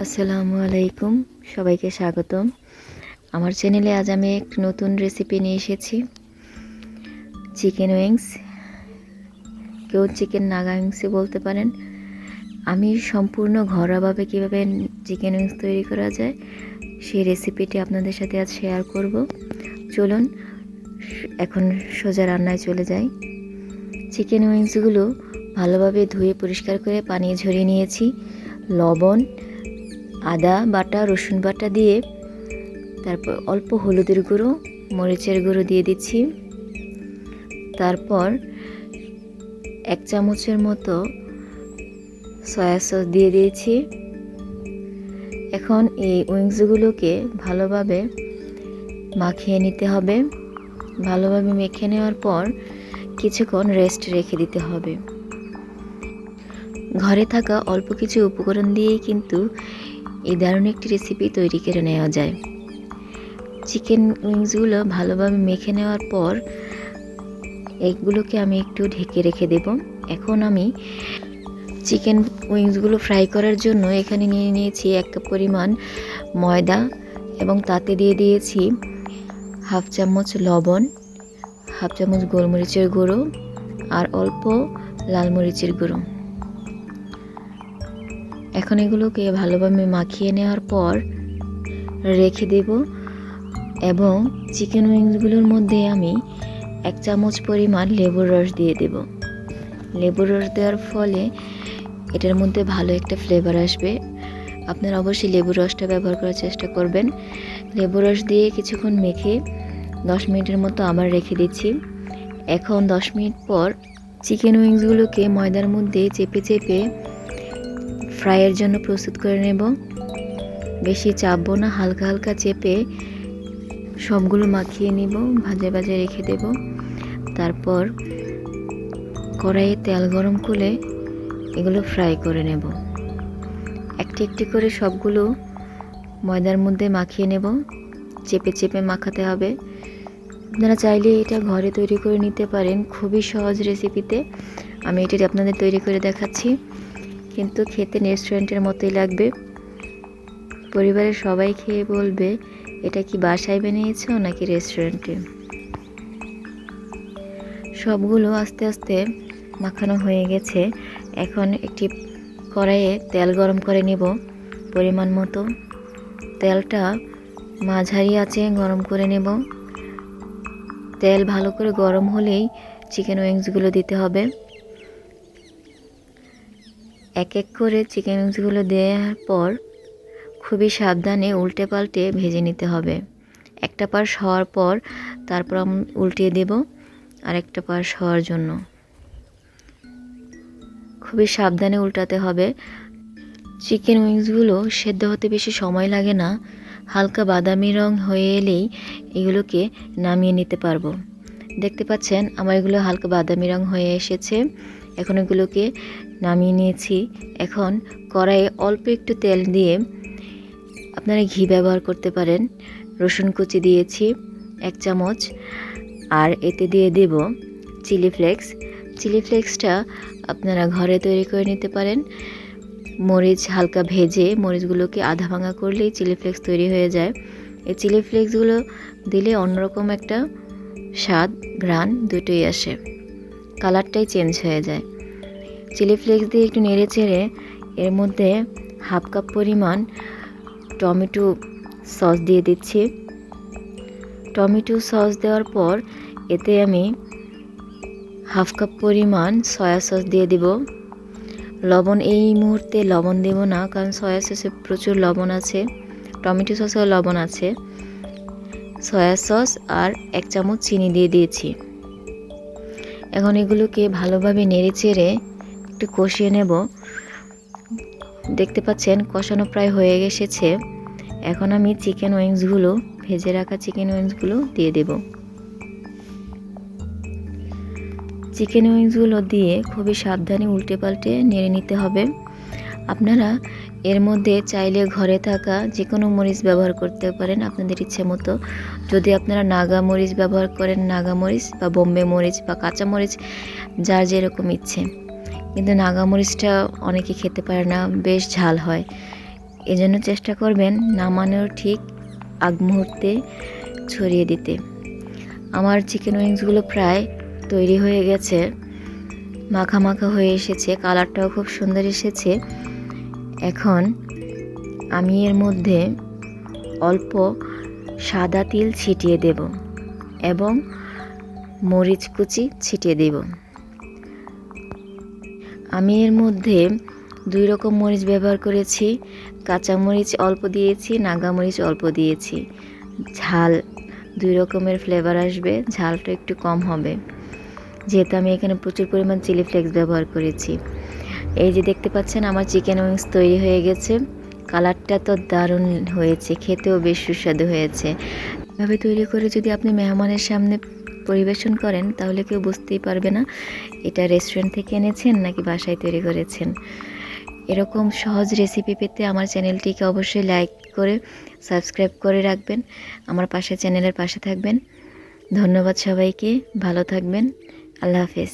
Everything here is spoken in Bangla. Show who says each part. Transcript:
Speaker 1: আসসালামু আলাইকুম, সবাইকে স্বাগতম। আমার চ্যানেলে আজ আমি একটি নতুন রেসিপি নিয়ে এসেছি, চিকেন উইংস। কেউ চিকেন নাগা উইংসই বলতে পারেন। আমি সম্পূর্ণ ঘরোয়াভাবে কীভাবে চিকেন উইংস তৈরি করা যায় সেই রেসিপিটি আপনাদের সাথে আজ শেয়ার করব। চলুন এখন সোজা রান্নায় চলে যাই। চিকেন উইংসগুলো ভালোভাবে ধুয়ে পরিষ্কার করে পানি ঝরিয়ে নিয়েছি। লবণ, আদা বাটা, রসুন বাটা দিয়ে তারপর অল্প হলুদের গুঁড়ো, মরিচের গুঁড়ো দিয়ে দিচ্ছি। তারপর 1 চামচের মতো সয়া সস দিয়ে দিয়েছি। এখন এই উইংসগুলোকে ভালোভাবে মাখিয়ে নিতে হবে। ভালোভাবে মেখে নেওয়ার পর কিছুক্ষণ রেস্ট রেখে দিতে হবে। ঘরে থাকা অল্প কিছু উপকরণ দিয়েই কিন্তু এই দারুণ একটি রেসিপি তৈরি করে নেওয়া যায়। চিকেন উইংসগুলো ভালোভাবে মেখে নেওয়ার পর এগুলোকে আমি একটু ঢেকে রেখে দেব। এখন আমি চিকেন উইংসগুলো ফ্রাই করার জন্য এখানে নিয়ে নিয়েছি 1 কাপ পরিমাণ ময়দা এবং তাতে দিয়ে দিয়েছি 1/2 চামচ লবণ, 1/2 চামচ গোলমরিচের গুঁড়ো আর অল্প লাল মরিচের গুঁড়ো। এখন এগুলোকে ভালোভাবে মাখিয়ে নেওয়ার পর রেখে দেব এবং চিকেন উইংসগুলোর মধ্যে আমি 1 চামচ পরিমাণ লেবুর রস দিয়ে দেব। লেবুর রস দেওয়ার ফলে এটার মধ্যে ভালো একটা ফ্লেভার আসবে। আপনারা অবশ্যই লেবুর রসটা ব্যবহার করার চেষ্টা করবেন। লেবুর রস দিয়ে কিছুক্ষণ মেখে 10 মিনিটের মতো আবার রেখে দিচ্ছি। এখন 10 মিনিট পর চিকেন উইংসগুলোকে ময়দার মধ্যে চেপে চেপে ফ্রাইয়ের জন্য প্রস্তুত করে নেব। বেশি চাপবো না, হালকা হালকা চেপে সবগুলো মাখিয়ে নিব, ভাজে ভাজে রেখে দেব। তারপর কড়াইয়ে তেল গরম করে এগুলো ফ্রাই করে নেব। একটি একটি করে সবগুলো ময়দার মধ্যে মাখিয়ে নেব। চেপে চেপে মাখাতে হবে। আপনারা চাইলে এটা ঘরে তৈরি করে নিতে পারেন, খুবই সহজ রেসিপিতে। আমি এটি আপনাদের তৈরি করে দেখাচ্ছি, কিন্তু খেতে রেস্টুরেন্টের মতোই লাগবে। পরিবারের সবাই খেয়ে বলবে এটা কি বাসায় বানিয়েছো নাকি রেস্টুরেন্টে। সবগুলো আস্তে আস্তে মাখানো হয়ে গেছে। এখন একটি কড়াইয়ে তেল গরম করে নেব পরিমাণ মতো। তেলটা মাঝারি আঁচে গরম করে নেব। তেল ভালো করে গরম হলেই চিকেন উইংসগুলো দিতে হবে। এক এক করে চিকেন উইংসগুলো দেওয়ার পর খুবই সাবধানে উল্টে পাল্টে ভেজে নিতে হবে। একটা পাশ হওয়ার পর তারপর উল্টিয়ে দেব আর একটা পাশ হওয়ার জন্য। খুবই সাবধানে উল্টাতে হবে। চিকেন উইংসগুলো সেদ্ধ হতে বেশি সময় লাগে না। হালকা বাদামি রং হয়ে এলেই এগুলোকে নামিয়ে নিতে পারবো। দেখতে পাচ্ছেন আমার এগুলো হালকা বাদামি রং হয়ে এসেছে। এখন এগুলোকে নামিয়ে নিয়েছি। এখন কড়াইয়ে অল্প একটু তেল দিয়ে, আপনারা ঘি ব্যবহার করতে পারেন, রসুন কুচি দিয়েছি 1 চামচ আর এতে দিয়ে দেব চিলি ফ্লেক্স। চিলি ফ্লেক্সটা আপনারা ঘরে তৈরি করে নিতে পারেন। মরিচ হালকা ভেজে মরিচগুলোকে আধা ভাঙা করলেই চিলি ফ্লেক্স তৈরি হয়ে যায়। এই চিলি ফ্লেক্সগুলো দিলে অন্যরকম একটা স্বাদ, ঘ্রাণ দুটোই আসে, কালারটাই চেঞ্জ হয়ে যায়। চিলি ফ্লেক্স দিয়ে একটু নেড়ে চেড়ে এর মধ্যে 1/2 কাপ পরিমাণ টমেটো সস দিয়ে দিচ্ছি। টমেটো সস দেওয়ার পর এতে আমি 1/2 কাপ পরিমাণ সয়া সস দিয়ে দিব। লবণ এই মুহূর্তে লবণ দেব না, কারণ সয়া সসে প্রচুর লবণ আছে, টমেটো সসেও লবণ আছে। সয়া সস আর 1 চামচ চিনি দিয়ে দিয়েছি। এখন এগুলোকে ভালোভাবে নেড়ে চেড়ে একটু কষিয়ে নেব। দেখতে পাচ্ছেন কষানো প্রায় হয়ে এসেছে। এখন আমি চিকেন উইংসগুলো, ভেজে রাখা চিকেন উইংসগুলো দিয়ে দেব। চিকেন উইংসগুলো দিয়ে খুবই সাবধানে উল্টে পাল্টে নেড়ে নিতে হবে। আপনারা এর মধ্যে চাইলে ঘরে থাকা যে কোনো মরিচ ব্যবহার করতে পারেন আপনাদের ইচ্ছে মতো। যদি আপনারা নাগা মরিচ ব্যবহার করেন, নাগা মরিচ বা বোম্বে মরিচ বা কাঁচা মরিচ, যার যেরকম ইচ্ছে। কিন্তু নাগা মরিচটা অনেকে খেতে পারে না, বেশ ঝাল হয়। এজন্য চেষ্টা করবেন নামানোর ঠিক আগ মুহূর্তে ছড়িয়ে দিতে। আমার চিকেন উইংসগুলো প্রায় তৈরি হয়ে গেছে, মাখা মাখা হয়ে এসেছে, কালারটাও খুব সুন্দর এসেছে। এখন আমি এর মধ্যে অল্প সাদা তিল ছিটিয়ে দেব এবং মরিচ কুচি ছিটিয়ে দেব। আমি এর মধ্যে 2 রকম মরিচ ব্যবহার করেছি, কাঁচা মরিচ অল্প দিয়েছি, নাগা মরিচ অল্প দিয়েছি। ঝাল 2 রকমের ফ্লেভার আসবে, ঝালটা একটু কম হবে যেহেতু আমি এখানে প্রচুর পরিমাণ চিলি ফ্লেক্স ব্যবহার করেছি। এই যে দেখতে পাচ্ছেন আমার চিকেন উইংস তৈরি হয়ে গেছে। কালারটা তো দারুণ হয়েছে, খেতেও বেশ সুস্বাদু হয়েছে। এভাবে তৈরি করে যদি আপনি মেহমানের সামনে পরিবেশন করেন তাহলে কেউ বুঝতেই পারবে না এটা রেস্টুরেন্ট থেকে এনেছেন নাকি বাসায় তৈরি করেছেন। এরকম সহজ রেসিপি পেতে আমার চ্যানেলটিকে অবশ্যই লাইক করে সাবস্ক্রাইব করে রাখবেন, আমার চ্যানেলের পাশে থাকবেন। ধন্যবাদ সবাইকে, ভালো থাকবেন, আল্লাহ হাফেজ।